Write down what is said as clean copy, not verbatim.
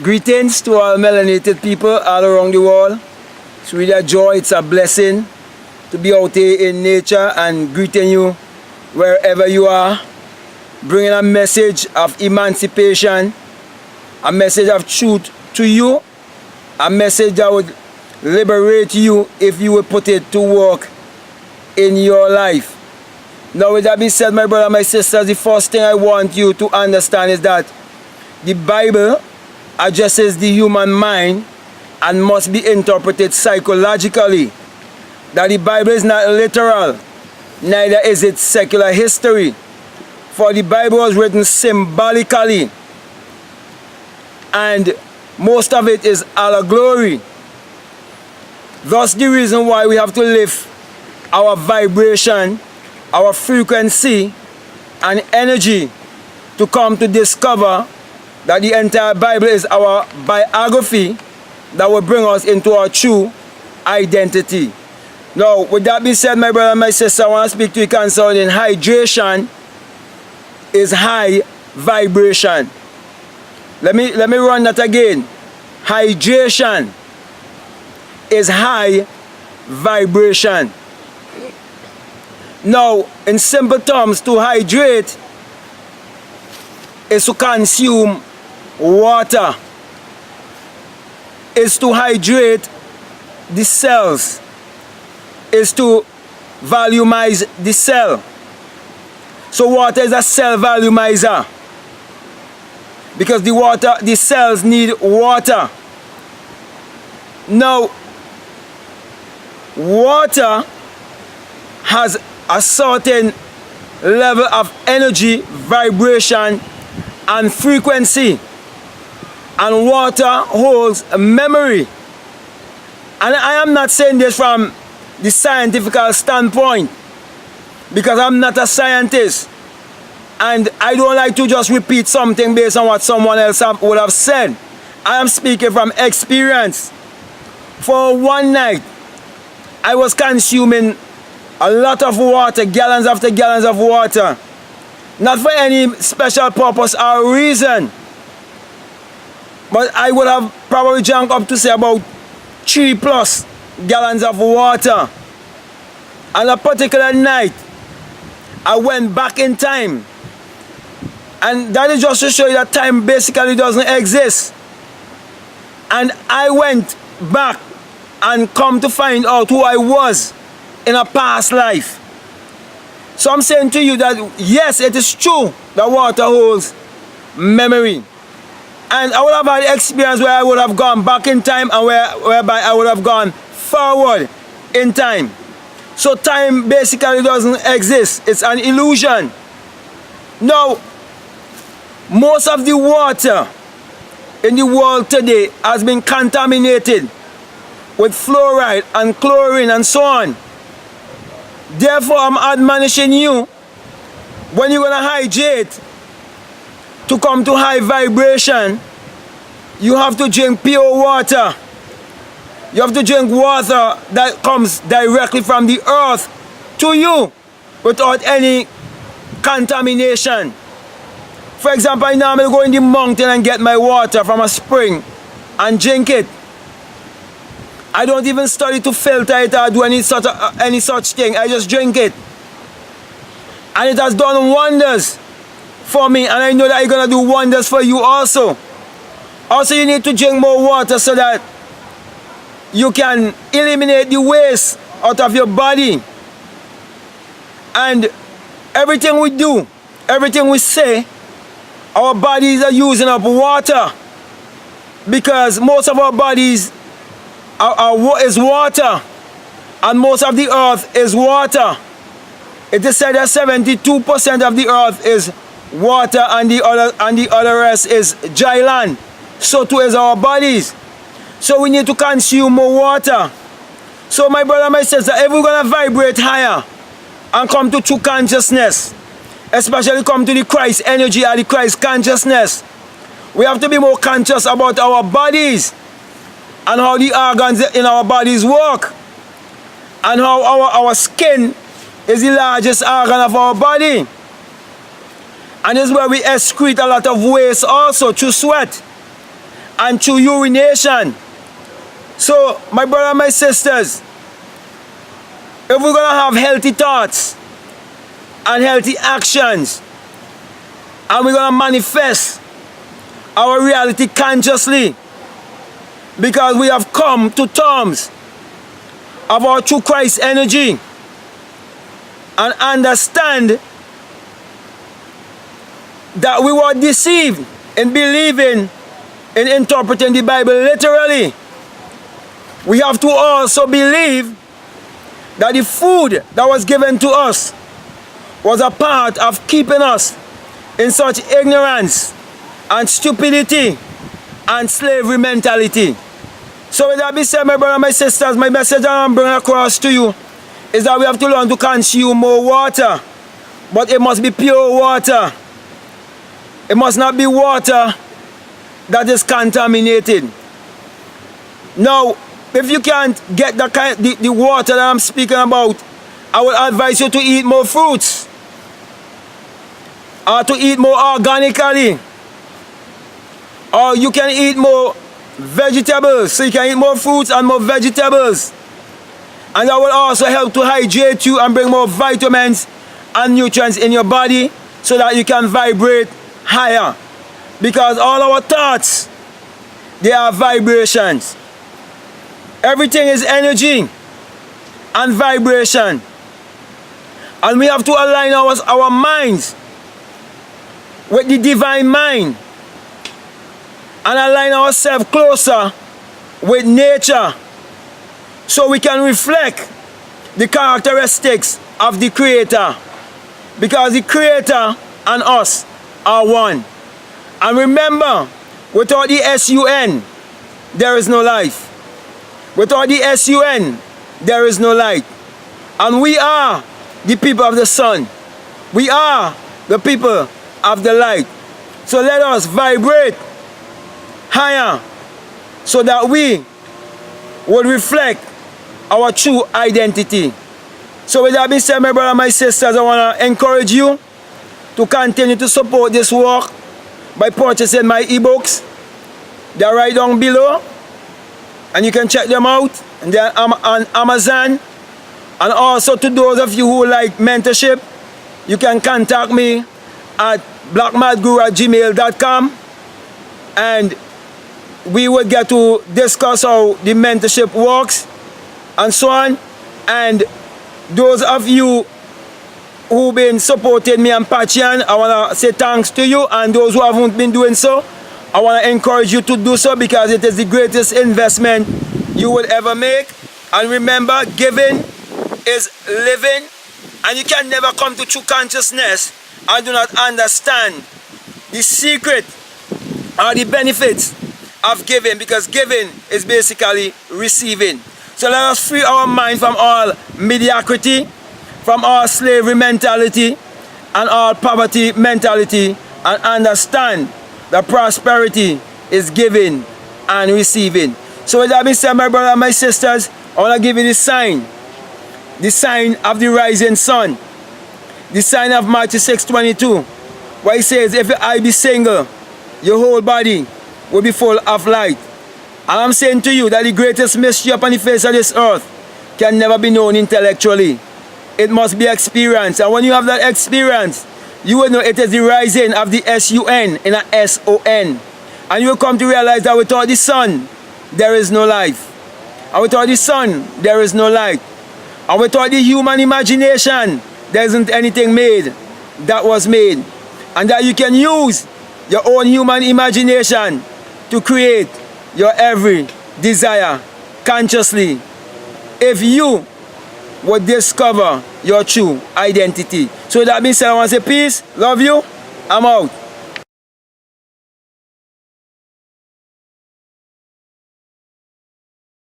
Greetings to all melanated people all around the world. It's really a joy, it's a blessing to be out here in nature and greeting you wherever you are, bringing a message of emancipation, a message of truth to you, a message that would liberate you if you would put it to work in your life. Now, with that being said, my brother, my sisters, the first thing I want you to understand is that the Bible addresses the human mind and must be interpreted psychologically. That the Bible is not literal, neither is it secular history. For the Bible was written symbolically, and most of it is allegory. Thus the reason why we have to lift our vibration, our frequency and energy to come to discover that the entire Bible is our biography that will bring us into our true identity. Now, with that being said, my brother and my sister, I want to speak to you concerning hydration is high vibration. Let me run that again. Hydration is high vibration. Now, in simple terms, to hydrate is to consume water, is to hydrate the cells, is to volumize the cell. So water is a cell volumizer because the cells need water. Now, water has a certain level of energy, vibration, and frequency, and water holds a memory. And I am not saying this from the scientific standpoint, because I'm not a scientist and I don't like to just repeat something based on what someone else would have said. I am speaking from experience. For one night I was consuming a lot of water, gallons after gallons of water, not for any special purpose or reason, but I would have probably drunk up to say about 3+ gallons of water. On a particular night, I went back in time, and that is just to show you that time basically doesn't exist. And I went back and come to find out who I was in a past life. So I'm saying to you that yes, it is true that water holds memory. And I would have had experience where I would have gone back in time and whereby I would have gone forward in time. So time basically doesn't exist. It's an illusion. Now, most of the water in the world today has been contaminated with fluoride and chlorine and so on. Therefore, I'm admonishing you, when you're going to hydrate, to come to high vibration, you have to drink pure water. You have to drink water that comes directly from the earth to you without any contamination. For example, I normally go in the mountain and get my water from a spring and drink it. I don't even study to filter it or do any such thing. I just drink it. And it has done wonders for me, and I know that it's going to do wonders for you also. Also, you need to drink more water so that you can eliminate the waste out of your body. And everything we do, everything we say, our bodies are using up water, because most of our bodies is water, and most of the earth is water. It is said that 72% of the earth is water and the other rest is dry land. So too is our bodies. So we need to consume more water. So my brother, my sister, if we're going to vibrate higher and come to true consciousness, especially come to the Christ energy or the Christ consciousness, we have to be more conscious about our bodies and how the organs in our bodies work, and how our skin is the largest organ of our body. And this is where we excrete a lot of waste also through sweat. and through urination. So, my brother and my sisters, if we're going to have healthy thoughts and healthy actions, and we're going to manifest our reality consciously, because we have come to terms of our true Christ energy and understand that we were deceived in believing in interpreting the Bible literally. We have to also believe that the food that was given to us was a part of keeping us in such ignorance and stupidity and slavery mentality. So with that being said, my brother and my sisters, my message I'm bringing across to you is that we have to learn to consume more water, but it must be pure water. It must not be water that is contaminated. Now, if you can't get the water that I'm speaking about, I would advise you to eat more fruits, or to eat more organically, or you can eat more vegetables. So you can eat more fruits and more vegetables, and that will also help to hydrate you and bring more vitamins and nutrients in your body so that you can vibrate higher, because all our thoughts, they are vibrations. Everything is energy and vibration, and we have to align our minds with the divine mind and align ourselves closer with nature so we can reflect the characteristics of the Creator, because the Creator and us are one. And remember, without the S-U-N, there is no life. Without the S-U-N, there is no light. And we are the people of the sun. We are the people of the light. So let us vibrate higher so that we would reflect our true identity. So with that being said, my brother and my sisters, I want to encourage you to continue to support this work by purchasing my ebooks. They're right down below, and you can check them out, and they're on Amazon. And also, to those of you who like mentorship, you can contact me at blackmadguru@gmail.com, and we will get to discuss how the mentorship works and so on. And those of you who've been supporting me and Patreon, I want to say thanks to you. And those who haven't been doing so, I want to encourage you to do so, because it is the greatest investment you will ever make. And remember, giving is living, and you can never come to true consciousness and do not understand the secret or the benefits of giving, because giving is basically receiving. So let us free our mind from all mediocrity, from all slavery mentality and all poverty mentality, and understand that prosperity is giving and receiving. So with that being said, my brother and my sisters, I want to give you the sign of the rising sun, the sign of Matthew 6:22, where it says, if your eye be single, your whole body will be full of light. And I'm saying to you that the greatest mystery upon the face of this earth can never be known intellectually. It must be experienced. And when you have that experience, you will know it is the rising of the S-U-N in a S-O-N. And you will come to realize that without the sun, there is no life. And without the sun, there is no light. And without the human imagination, there isn't anything made that was made. And that you can use your own human imagination to create your every desire consciously, if you would discover your true identity. So that being said, I want to say peace, love you, I'm out.